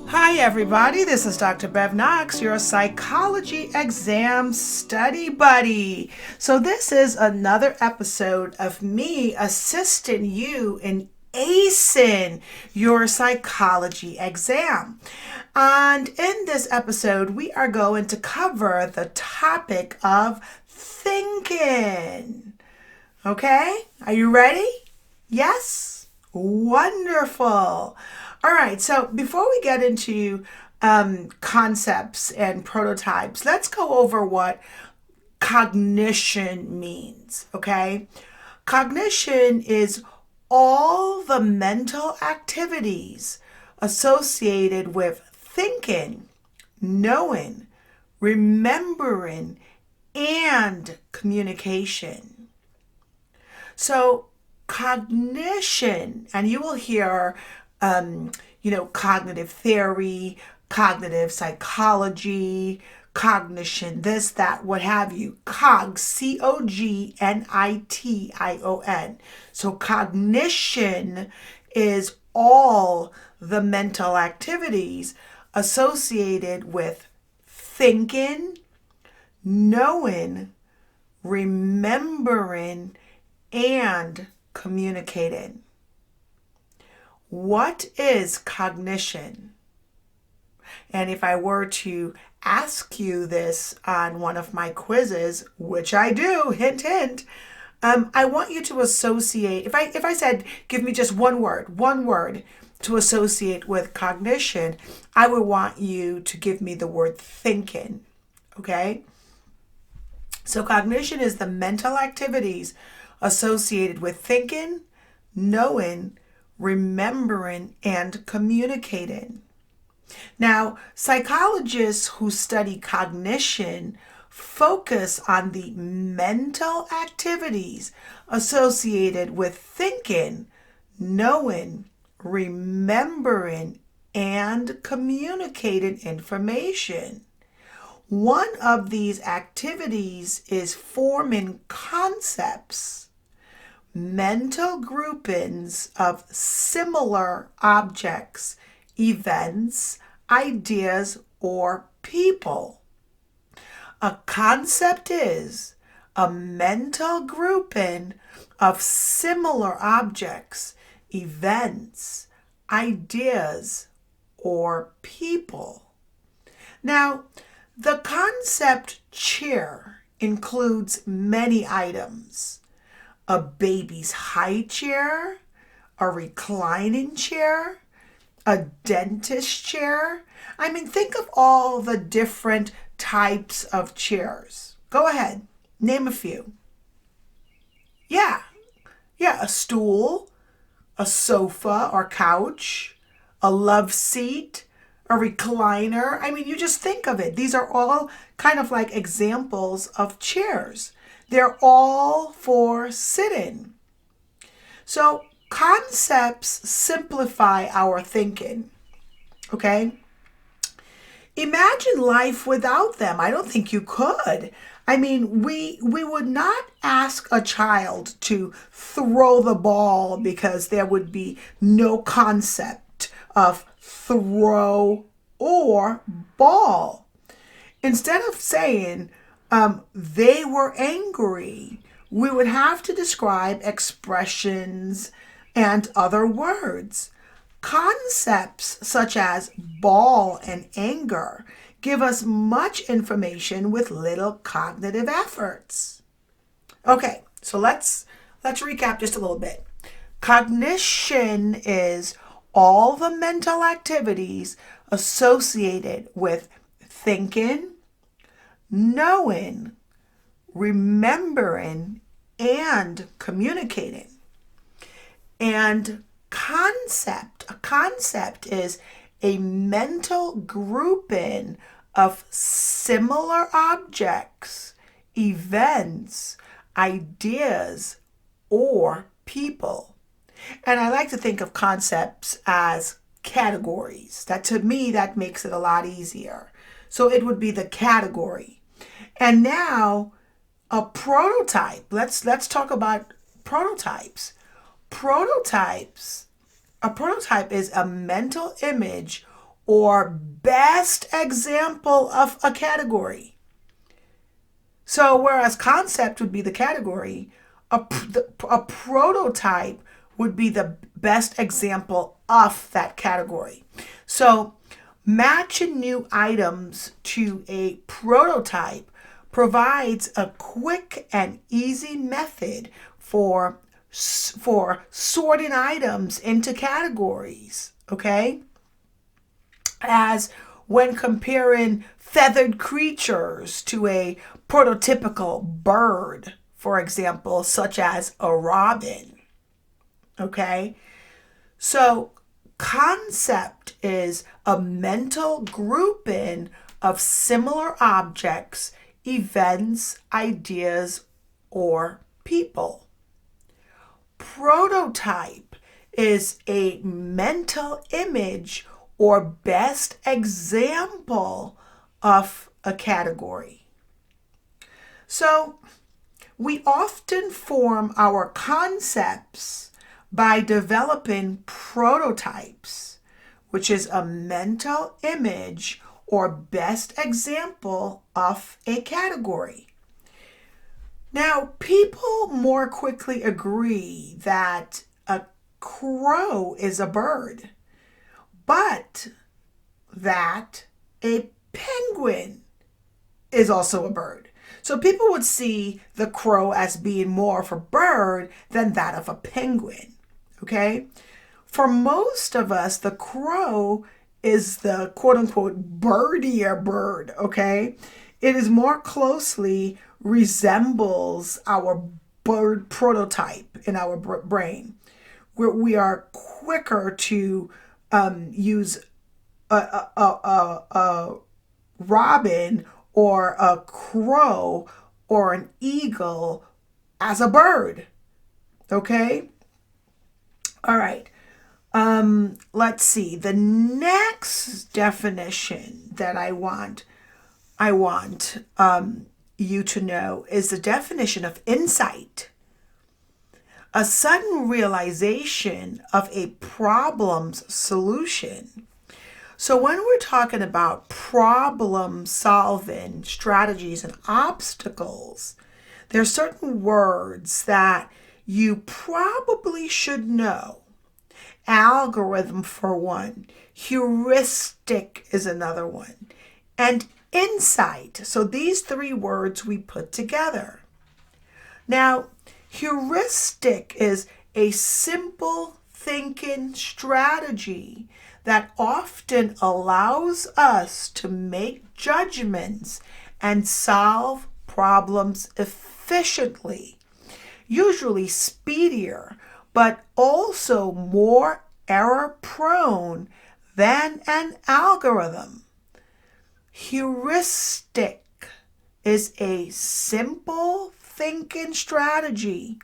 Hi everybody, this is Dr. Bev Knox, your psychology exam study buddy. So this is another episode of me assisting you in acing your psychology exam. And in this episode, we are going to cover the topic of thinking. Okay, are you ready? Yes? Wonderful. All right, so before we get into concepts and prototypes, let's go over what cognition means, okay? Cognition is all the mental activities associated with thinking, knowing, remembering, and communication. So cognition, and you will hear cognitive theory, cognitive psychology, cognition, this, that, what have you. Cog, Cognition. So cognition is all the mental activities associated with thinking, knowing, remembering, and communicating. What is cognition? And if I were to ask you this on one of my quizzes, which I do, hint, hint, I want you to associate, if I said, give me just one word to associate with cognition, I would want you to give me the word thinking, okay? So cognition is the mental activities associated with thinking, knowing, remembering, and communicating. Now, psychologists who study cognition focus on the mental activities associated with thinking, knowing, remembering, and communicating information. One of these activities is forming concepts, mental groupings of similar objects, events, ideas, or people. A concept is a mental grouping of similar objects, events, ideas, or people. Now, the concept chair includes many items. A baby's high chair, a reclining chair, a dentist chair. I mean, think of all the different types of chairs. Go ahead, name a few. Yeah, a stool, a sofa or couch, a love seat, a recliner. I mean, you just think of it. These are all kind of like examples of chairs. They're all for sitting. So concepts simplify our thinking, okay? Imagine life without them. I don't think you could. I mean, we would not ask a child to throw the ball because there would be no concept of throw or ball. Instead of saying they were angry, we would have to describe expressions and other words. Concepts such as ball and anger give us much information with little cognitive efforts. Okay, so let's recap just a little bit. Cognition is all the mental activities associated with thinking, knowing, remembering, and communicating. And a concept is a mental grouping of similar objects, events, ideas, or people. And I like to think of concepts as categories. That, to me, that makes it a lot easier. So it would be the category. And now a prototype. Let's talk about prototypes. A prototype is a mental image or best example of a category. So whereas concept would be the category, a prototype would be the best example of that category. So matching new items to a prototype provides a quick and easy method for sorting items into categories, okay? As when comparing feathered creatures to a prototypical bird, for example, such as a robin, okay? So concept is a mental grouping of similar objects, events, ideas, or people. Prototype is a mental image or best example of a category. So we often form our concepts by developing prototypes, which is a mental image or best example of a category. Now, people more quickly agree that a crow is a bird, but that a penguin is also a bird. So people would see the crow as being more of a bird than that of a penguin, okay? For most of us, the crow is the quote-unquote birdier bird, okay? It is more closely resembles our bird prototype in our brain, where we are quicker to use a robin or a crow or an eagle as a bird, okay? All right. Let's see. The next definition that I want you to know is the definition of insight. A sudden realization of a problem's solution. So when we're talking about problem solving strategies and obstacles, there are certain words that you probably should know. Algorithm for one, heuristic is another one, and insight. So these three words we put together. Now, heuristic is a simple thinking strategy that often allows us to make judgments and solve problems efficiently, usually speedier, but also more error-prone than an algorithm. Heuristic is a simple thinking strategy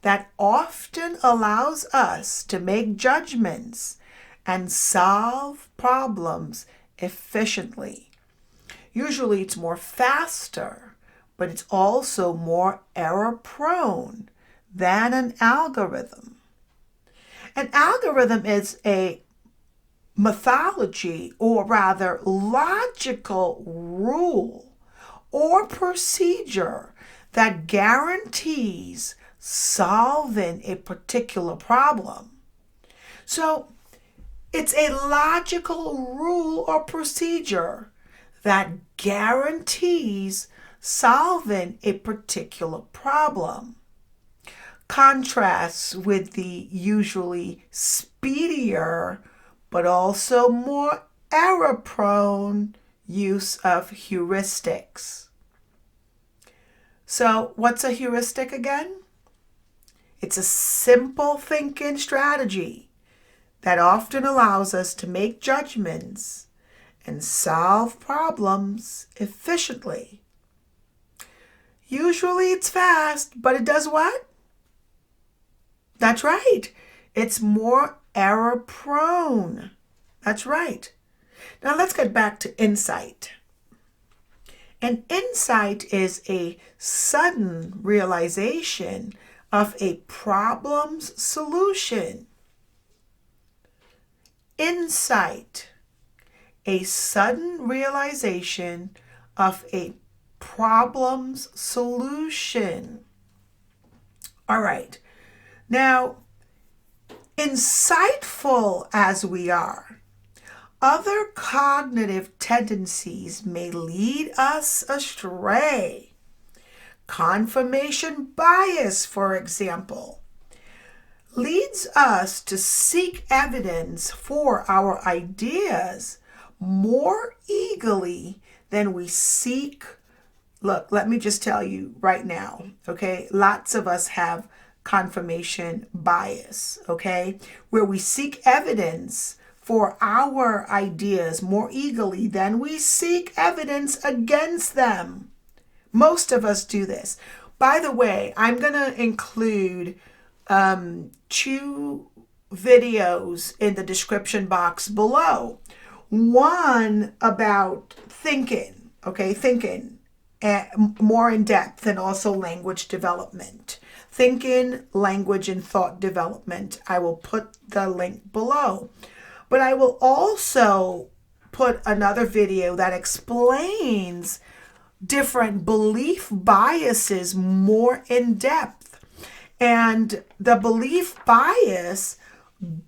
that often allows us to make judgments and solve problems efficiently. Usually it's more faster, but it's also more error-prone than an algorithm. An algorithm is a methodology, or rather logical rule or procedure that guarantees solving a particular problem. So it's a logical rule or procedure that guarantees solving a particular problem. Contrasts with the usually speedier but also more error-prone use of heuristics. So what's a heuristic again? It's a simple thinking strategy that often allows us to make judgments and solve problems efficiently. Usually it's fast, but it does what? That's right. It's more error-prone. That's right. Now let's get back to insight. An insight is a sudden realization of a problem's solution. Insight a sudden realization of a problem's solution. All right. Now, insightful as we are, other cognitive tendencies may lead us astray. Confirmation bias, for example, leads us to seek evidence for our ideas more eagerly than we seek. Look, let me just tell you right now, okay? Lots of us have confirmation bias, okay? Where we seek evidence for our ideas more eagerly than we seek evidence against them. Most of us do this. By the way, I'm going to include 2 videos in the description box below. One about thinking, okay, thinking more in depth, and also language development. Thinking, language, and thought development. I will put the link below. But I will also put another video that explains different belief biases more in depth. And the belief bias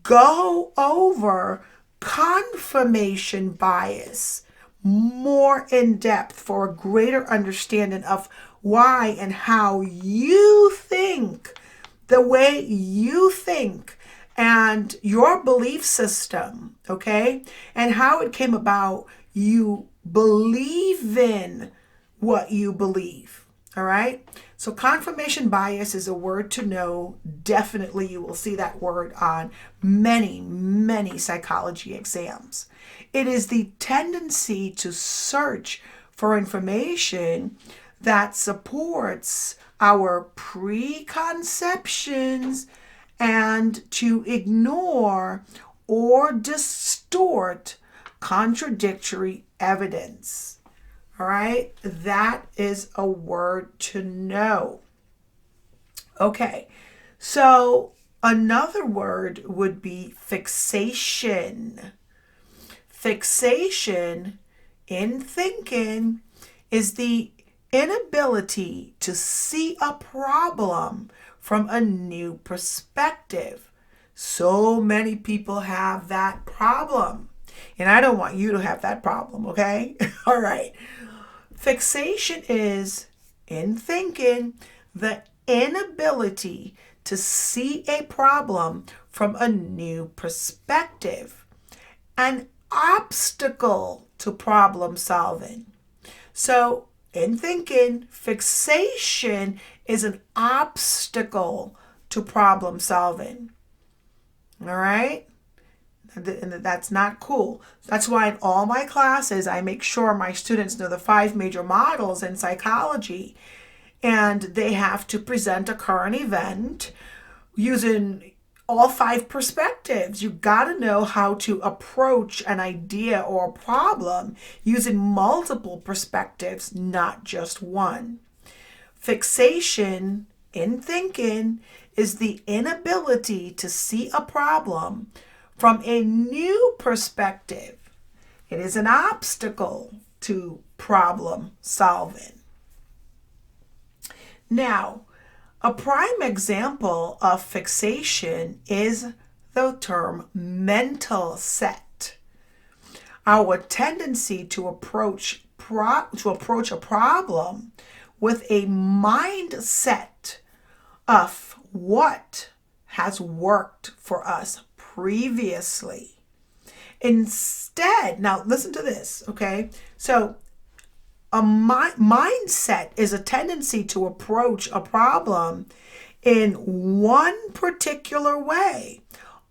go over confirmation bias more in depth for a greater understanding of why and how you think, the way you think, and your belief system, okay? And how it came about you believe in what you believe, all right? So confirmation bias is a word to know. Definitely you will see that word on many, many psychology exams. It is the tendency to search for information that supports our preconceptions and to ignore or distort contradictory evidence. All right, that is a word to know. Okay, so another word would be fixation. Fixation in thinking is the inability to see a problem from a new perspective. So many people have that problem, and I don't want you to have that problem, okay? All right. Fixation is, in thinking, the inability to see a problem from a new perspective, an obstacle to problem solving. So, in thinking, fixation is an obstacle to problem solving. All right? And that's not cool. That's why in all my classes, I make sure my students know the 5 major models in psychology. And they have to present a current event using all 5 perspectives. You got to know how to approach an idea or a problem using multiple perspectives, not just one. Fixation in thinking is the inability to see a problem from a new perspective. It is an obstacle to problem solving. Now, a prime example of fixation is the term mental set. Our tendency to approach a problem with a mindset of what has worked for us previously. Instead, now listen to this, okay? So a mindset is a tendency to approach a problem in one particular way,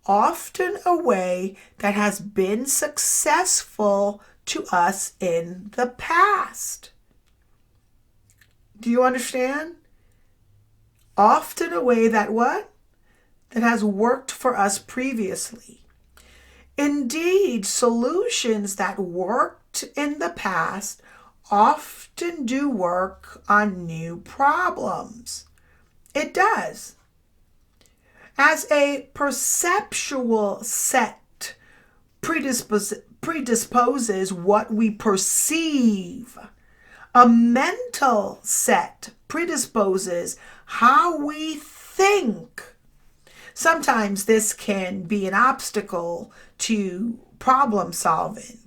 often a way that has been successful to us in the past. Do you understand? Often a way that what? That has worked for us previously. Indeed, solutions that worked in the past often do work on new problems. It does. As a perceptual set predisposes what we perceive. A mental set predisposes how we think. Sometimes this can be an obstacle to problem solving,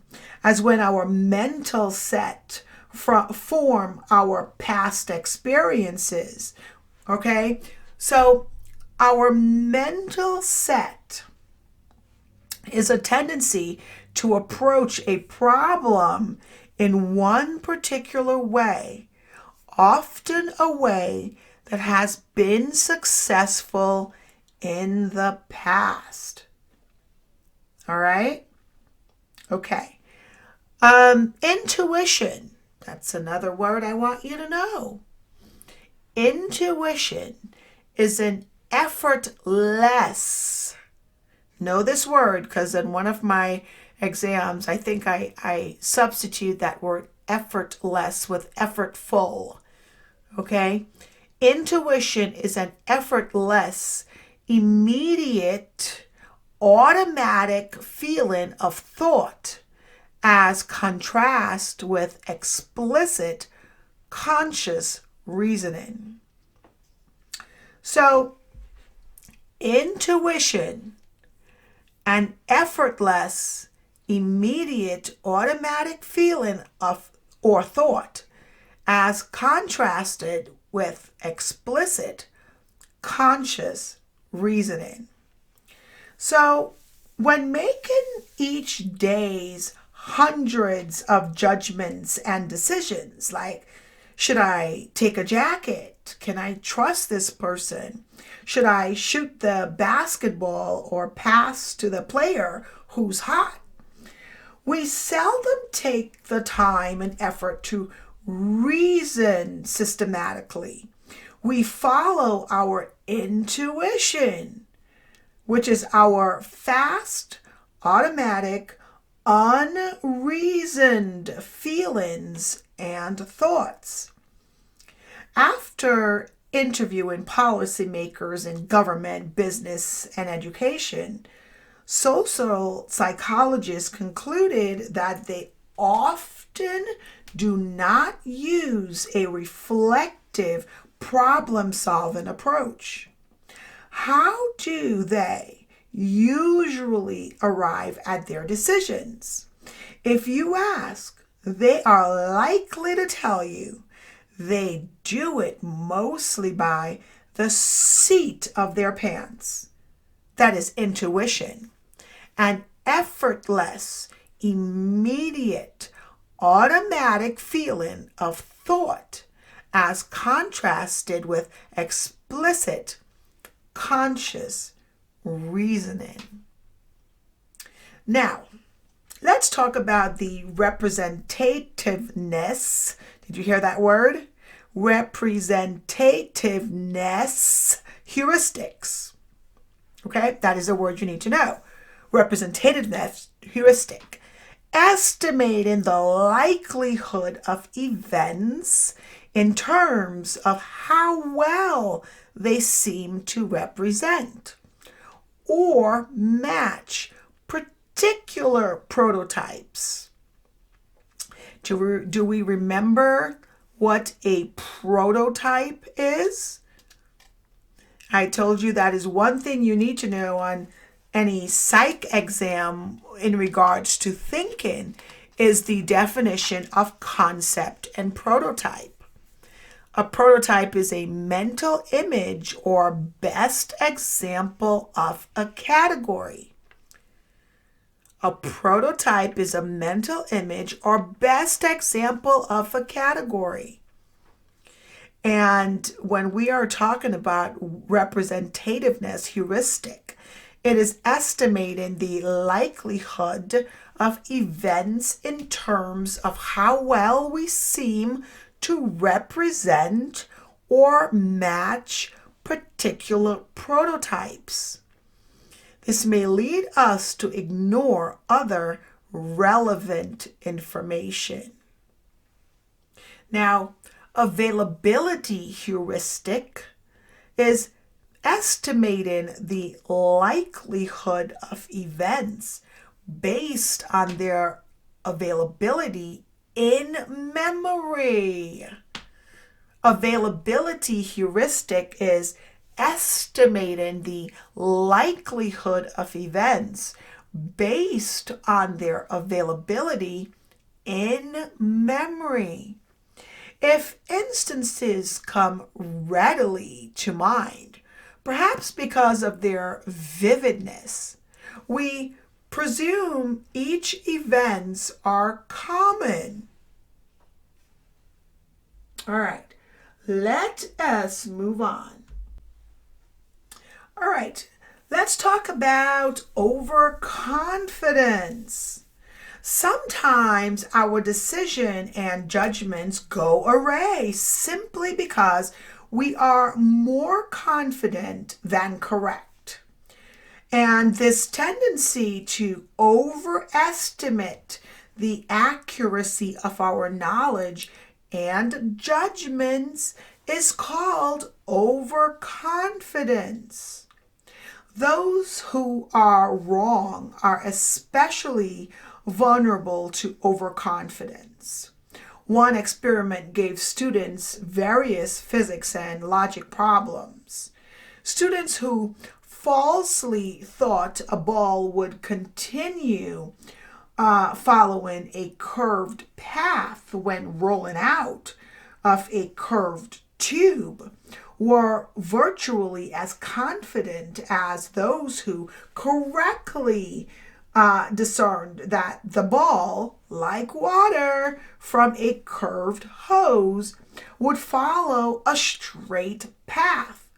as when our mental set form our past experiences. Okay? So our mental set is a tendency to approach a problem in one particular way, often a way that has been successful in the past. All right? Okay. Intuition. That's another word I want you to know. Intuition is an effortless. Know this word, because in one of my exams, I think I substitute that word effortless with effortful. Okay? Intuition is an effortless, immediate, automatic feeling of thought, as contrast with explicit, conscious reasoning. So, intuition, an effortless, immediate, automatic feeling of or thought, as contrasted with explicit, conscious reasoning. So, when making each day's hundreds of judgments and decisions, like, should I take a jacket? Can I trust this person? Should I shoot the basketball or pass to the player who's hot? We seldom take the time and effort to reason systematically. We follow our intuition, which is our fast, automatic, unreasoned feelings and thoughts. After interviewing policymakers in government, business, and education, social psychologists concluded that they often do not use a reflective problem-solving approach. How do they usually arrive at their decisions? If you ask, they are likely to tell you they do it mostly by the seat of their pants. That is intuition. An effortless, immediate, automatic feeling of thought, as contrasted with explicit, conscious reasoning. Now, let's talk about the representativeness. Did you hear that word? Representativeness heuristics. Okay, that is a word you need to know. Representativeness heuristic. Estimating the likelihood of events in terms of how well they seem to represent or match particular prototypes. Do we remember what a prototype is? I told you that is one thing you need to know on any psych exam in regards to thinking, is the definition of concept and prototype. A prototype is a mental image or best example of a category. A prototype is a mental image or best example of a category. And when we are talking about representativeness heuristic, it is estimating the likelihood of events in terms of how well we seem to represent or match particular prototypes. This may lead us to ignore other relevant information. Now, availability heuristic is estimating the likelihood of events based on their availability in memory. Availability heuristic is estimating the likelihood of events based on their availability in memory. If instances come readily to mind, perhaps because of their vividness, we presume each events are common. All right, let us move on. All right, let's talk about overconfidence. Sometimes our decision and judgments go awry simply because we are more confident than correct. And this tendency to overestimate the accuracy of our knowledge and judgments is called overconfidence. Those who are wrong are especially vulnerable to overconfidence. One experiment gave students various physics and logic problems. Students who falsely thought a ball would continue following a curved path when rolling out of a curved tube were virtually as confident as those who correctly discerned that the ball, like water from a curved hose, would follow a straight path.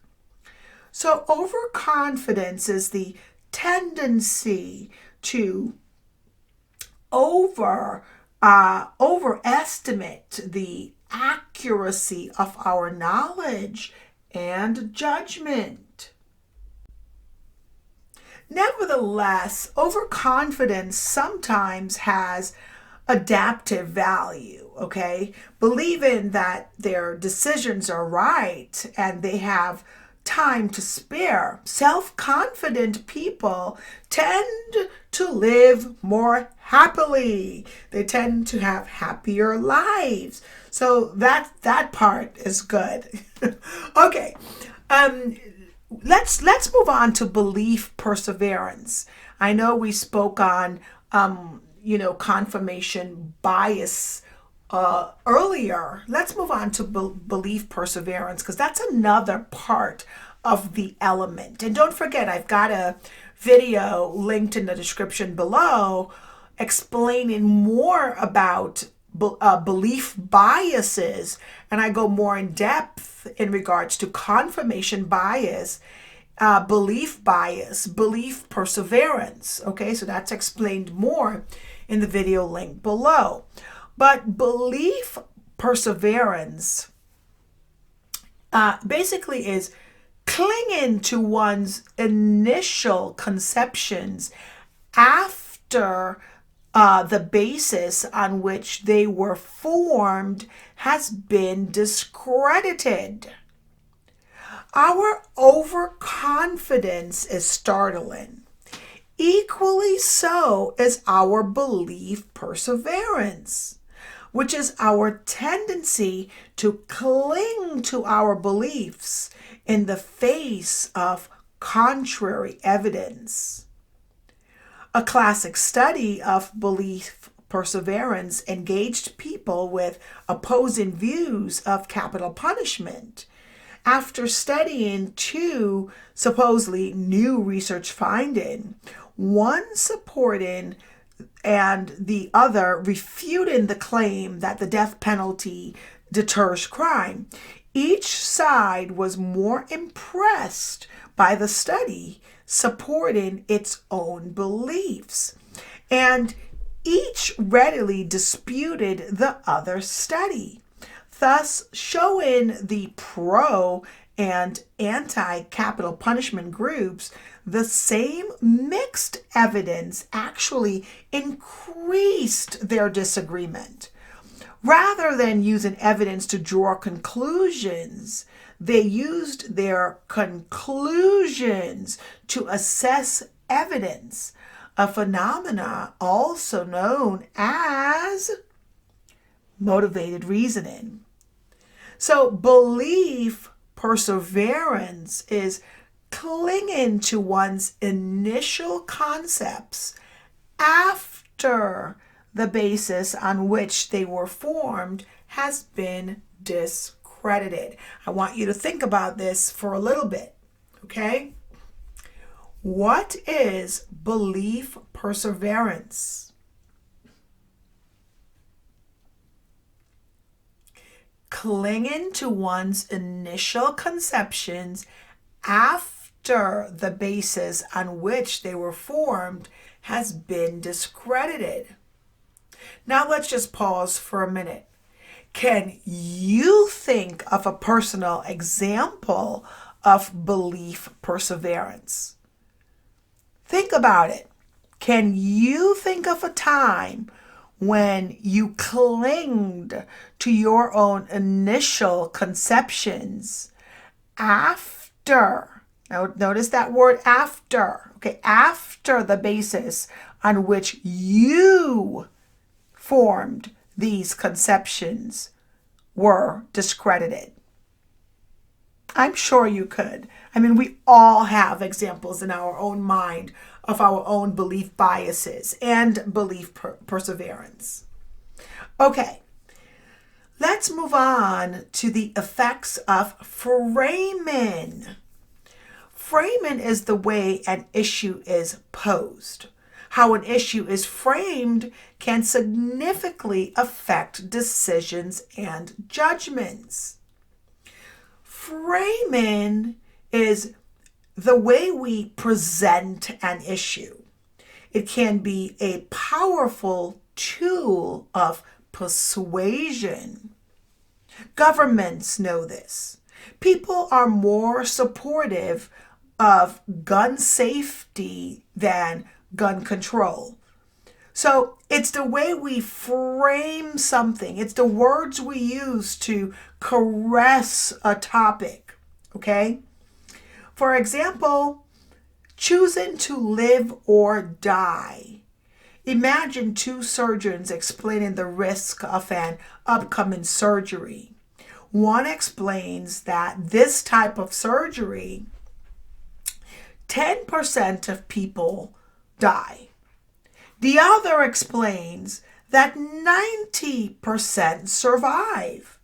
So overconfidence is the tendency to overestimate the accuracy of our knowledge and judgment. Nevertheless, overconfidence sometimes has adaptive value, okay? Believing that their decisions are right and they have time to spare. Self-confident people tend to live more happily. They tend to have happier lives. So that part is good. Okay. Let's move on to belief perseverance. I know we spoke on confirmation bias earlier. Let's move on to belief perseverance, because that's another part of the element. And don't forget, I've got a video linked in the description below explaining more about belief biases, and I go more in depth in regards to confirmation bias, belief bias, belief perseverance. Okay, so that's explained more in the video link below. But belief perseverance basically is clinging to one's initial conceptions after the basis on which they were formed has been discredited. Our overconfidence is startling. Equally so is our belief perseverance, which is our tendency to cling to our beliefs in the face of contrary evidence. A classic study of belief perseverance engaged people with opposing views of capital punishment. After studying two supposedly new research findings, one supporting and the other refuting the claim that the death penalty deters crime, each side was more impressed by the study supporting its own beliefs, and each readily disputed the other study, thus showing the pro and anti-capital punishment groups the same mixed evidence actually increased their disagreement. Rather than using evidence to draw conclusions, they used their conclusions to assess evidence, a phenomena also known as motivated reasoning. So belief perseverance is clinging to one's initial concepts after the basis on which they were formed has been discredited. I want you to think about this for a little bit, okay? What is belief perseverance? Clinging to one's initial conceptions after the basis on which they were formed has been discredited. Now let's just pause for a minute. Can you think of a personal example of belief perseverance? Think about it. Can you think of a time when you clinged to your own initial conceptions after, now notice that word after, okay, after the basis on which you formed these conceptions were discredited? I'm sure you could. I mean, we all have examples in our own mind of our own belief biases and belief perseverance. Okay, let's move on to the effects of framing. Framing is the way an issue is posed. How an issue is framed can significantly affect decisions and judgments. Framing is the way we present an issue. It can be a powerful tool of persuasion. Governments know this. People are more supportive of gun safety than gun control. So it's the way we frame something. It's the words we use to caress a topic, okay? For example, choosing to live or die. Imagine two surgeons explaining the risk of an upcoming surgery. One explains that this type of surgery, 10% of people die. The other explains that 90% survive.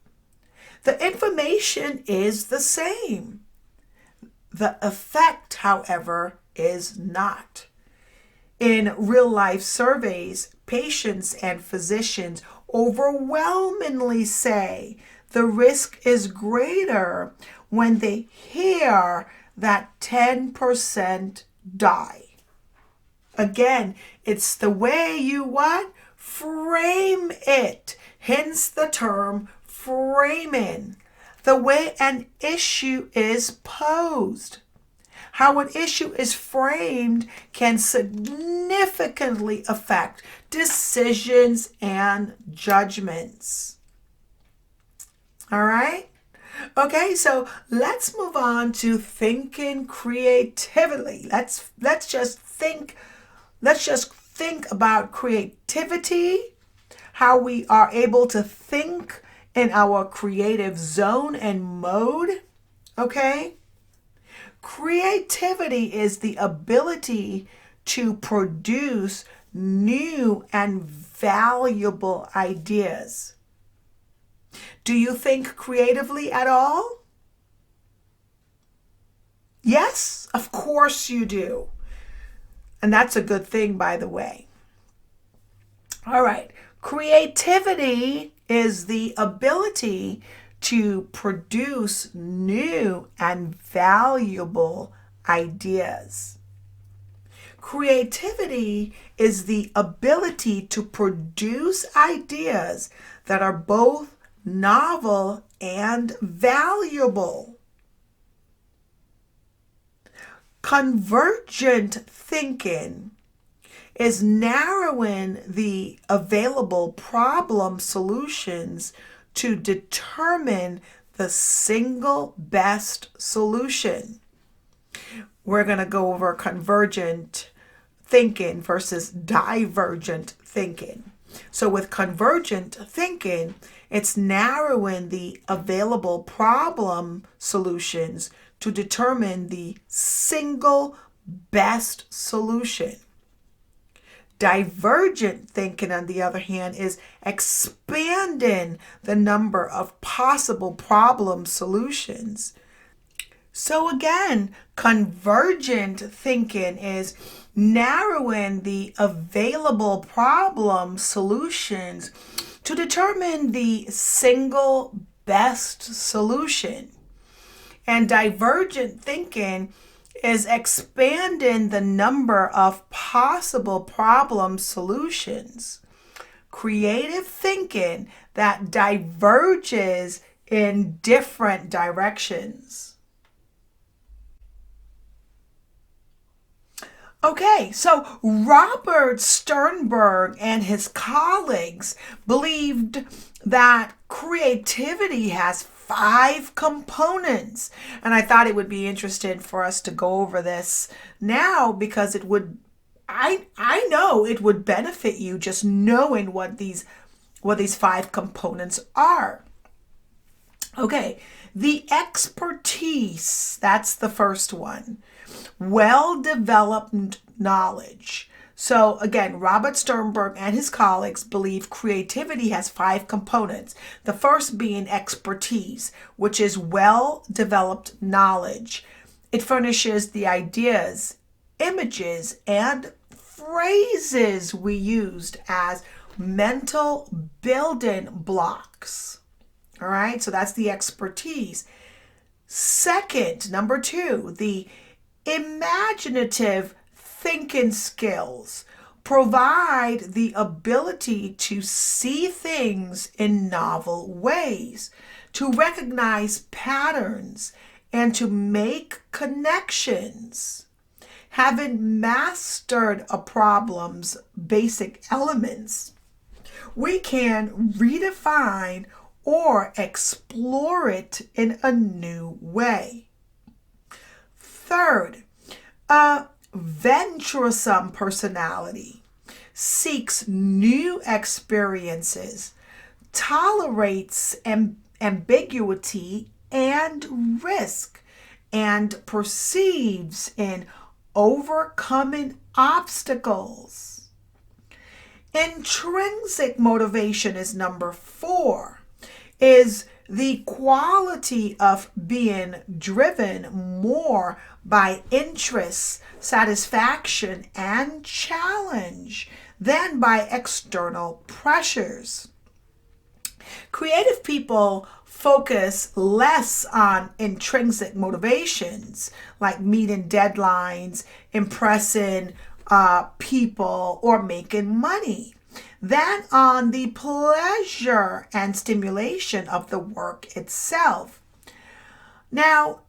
The information is the same. The effect, however, is not. In real-life surveys, patients and physicians overwhelmingly say the risk is greater when they hear that 10% die. Again, it's the way you what? Frame it. Hence the term framing. The way an issue is posed. How an issue is framed can significantly affect decisions and judgments. All right? Okay, so let's move on to thinking creatively. Let's just think about creativity, how we are able to think in our creative zone and mode, okay? Creativity is the ability to produce new and valuable ideas. Do you think creatively at all? Yes, of course you do. And that's a good thing, by the way. All right. Creativity is the ability to produce new and valuable ideas. Creativity is the ability to produce ideas that are both novel and valuable. Convergent thinking is narrowing the available problem solutions to determine the single best solution. We're going to go over convergent thinking versus divergent thinking. So with convergent thinking, it's narrowing the available problem solutions to determine the single best solution. Divergent thinking, on the other hand, is expanding the number of possible problem solutions. So again, convergent thinking is narrowing the available problem solutions to determine the single best solution. And divergent thinking is expanding the number of possible problem solutions. Creative thinking that diverges in different directions. Okay, so Robert Sternberg and his colleagues believed that creativity has 5 components. And I thought it would be interesting for us to go over this now, because it would, I know it would benefit you just knowing what these 5 components are. Okay, the expertise, that's the first one. Well-developed knowledge. So again, Robert Sternberg and his colleagues believe creativity has 5 components. The first being expertise, which is well-developed knowledge. It furnishes the ideas, images, and phrases we used as mental building blocks. All right, so that's the expertise. Second, number 2, the imaginative thinking skills provide the ability to see things in novel ways, to recognize patterns, and to make connections. Having mastered a problem's basic elements, we can redefine or explore it in a new way. Third, a venturesome personality seeks new experiences, tolerates ambiguity and risk, and perceives in overcoming obstacles. Intrinsic motivation is number 4, is the quality of being driven more by interest, satisfaction, and challenge than by external pressures. Creative people focus less on intrinsic motivations, like meeting deadlines, impressing people, or making money, than on the pleasure and stimulation of the work itself. Now,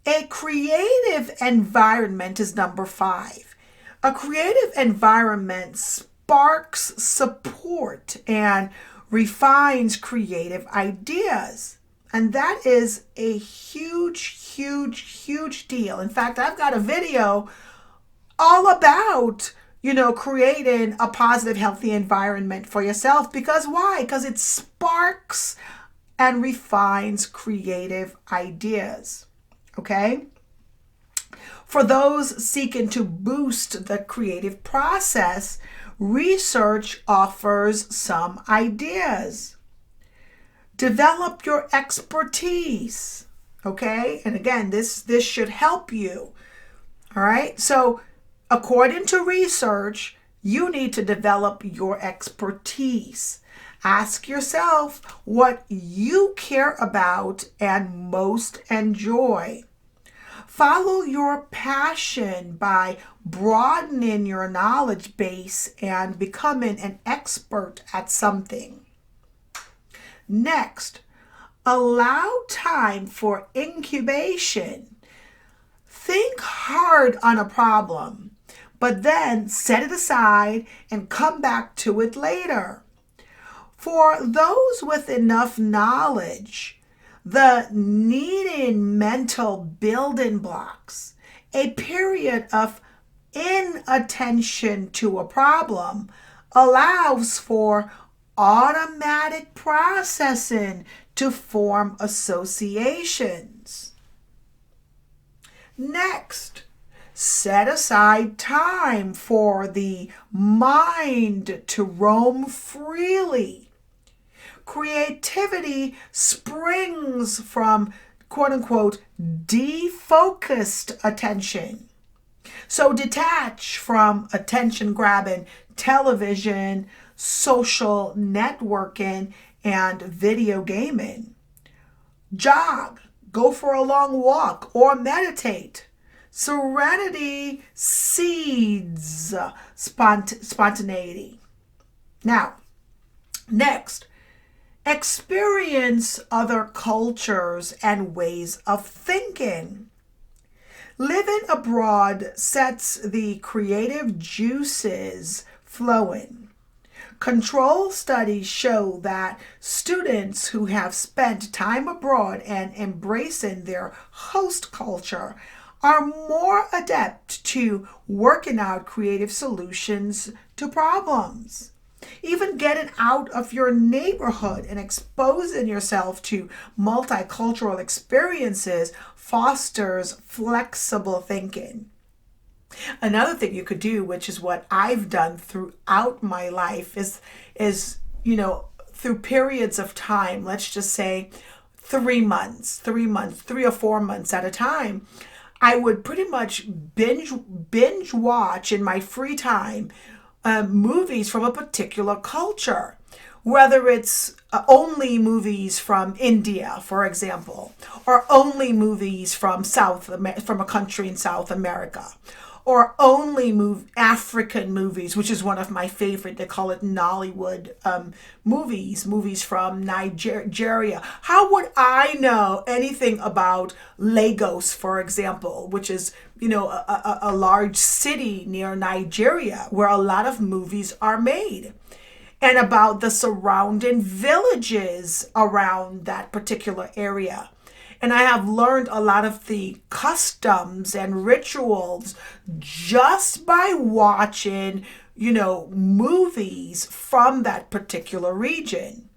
a creative environment is number 5. A creative environment sparks support and refines creative ideas. And that is a huge, huge, huge deal. In fact, I've got a video all about creating a positive, healthy environment for yourself. Because why? Because it sparks and refines creative ideas. Okay? For those seeking to boost the creative process, research offers some ideas. Develop your expertise. Okay? And again, this should help you. All right? So, according to research, you need to develop your expertise. Ask yourself what you care about and most enjoy. Follow your passion by broadening your knowledge base and becoming an expert at something. Next, allow time for incubation. Think hard on a problem, but then set it aside and come back to it later. For those with enough knowledge, the needing mental building blocks, a period of inattention to a problem allows for automatic processing to form associations. Next, set aside time for the mind to roam freely. Creativity springs from, quote unquote, defocused attention. So detach from attention grabbing television, social networking, and video gaming. Jog, go for a long walk, or meditate. Serenity seeds spontaneity. Now, next, experience other cultures and ways of thinking. Living abroad sets the creative juices flowing. Control studies show that students who have spent time abroad and embracing their host culture are more adept to working out creative solutions to problems. Even getting out of your neighborhood and exposing yourself to multicultural experiences fosters flexible thinking. Another thing you could do, which is what I've done throughout my life, is through periods of time, let's just say 3 months, 3 or 4 months at a time, I would pretty much binge watch in my free time movies from a particular culture, whether it's only movies from India, for example, or only movies from from a country in South America, or only African movies, which is one of my favorite. They call it Nollywood movies from Nigeria. How would I know anything about Lagos, for example, which is a large city near Nigeria where a lot of movies are made, and about the surrounding villages around that particular area? And I have learned a lot of the customs and rituals just by watching, movies from that particular region.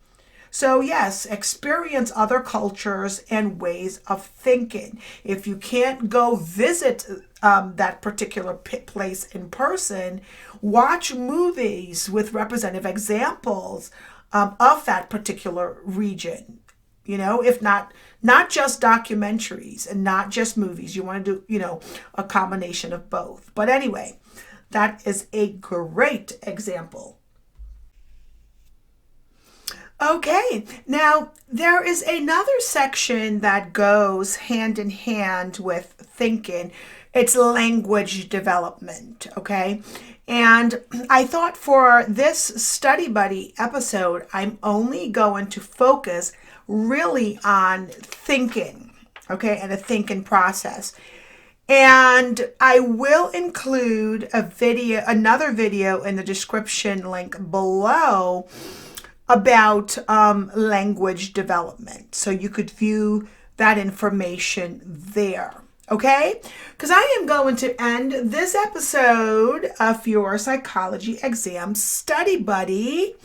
So yes, experience other cultures and ways of thinking. If you can't go visit that particular place in person, watch movies with representative examples of that particular region. If not just documentaries and not just movies. You want to do, a combination of both. But anyway, that is a great example. Okay, now there is another section that goes hand in hand with thinking. It's language development, okay? And I thought for this Study Buddy episode, I'm only going to focus really on thinking, okay, and a thinking process. And I will include another video in the description link below about language development. So you could view that information there, okay? Because I am going to end this episode of your psychology exam Study Buddy.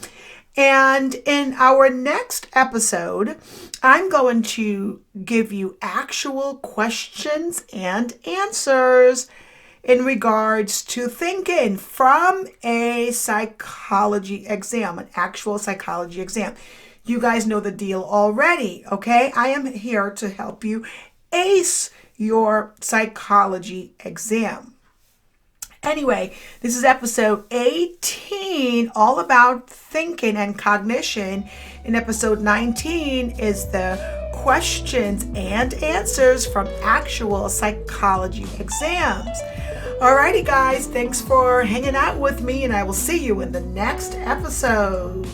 And in our next episode, I'm going to give you actual questions and answers in regards to thinking from a psychology exam, an actual psychology exam. You guys know the deal already, okay? I am here to help you ace your psychology exam. Anyway, this is episode 18, all about thinking and cognition. In episode 19 is the questions and answers from actual psychology exams. Alrighty guys, thanks for hanging out with me, and I will see you in the next episode.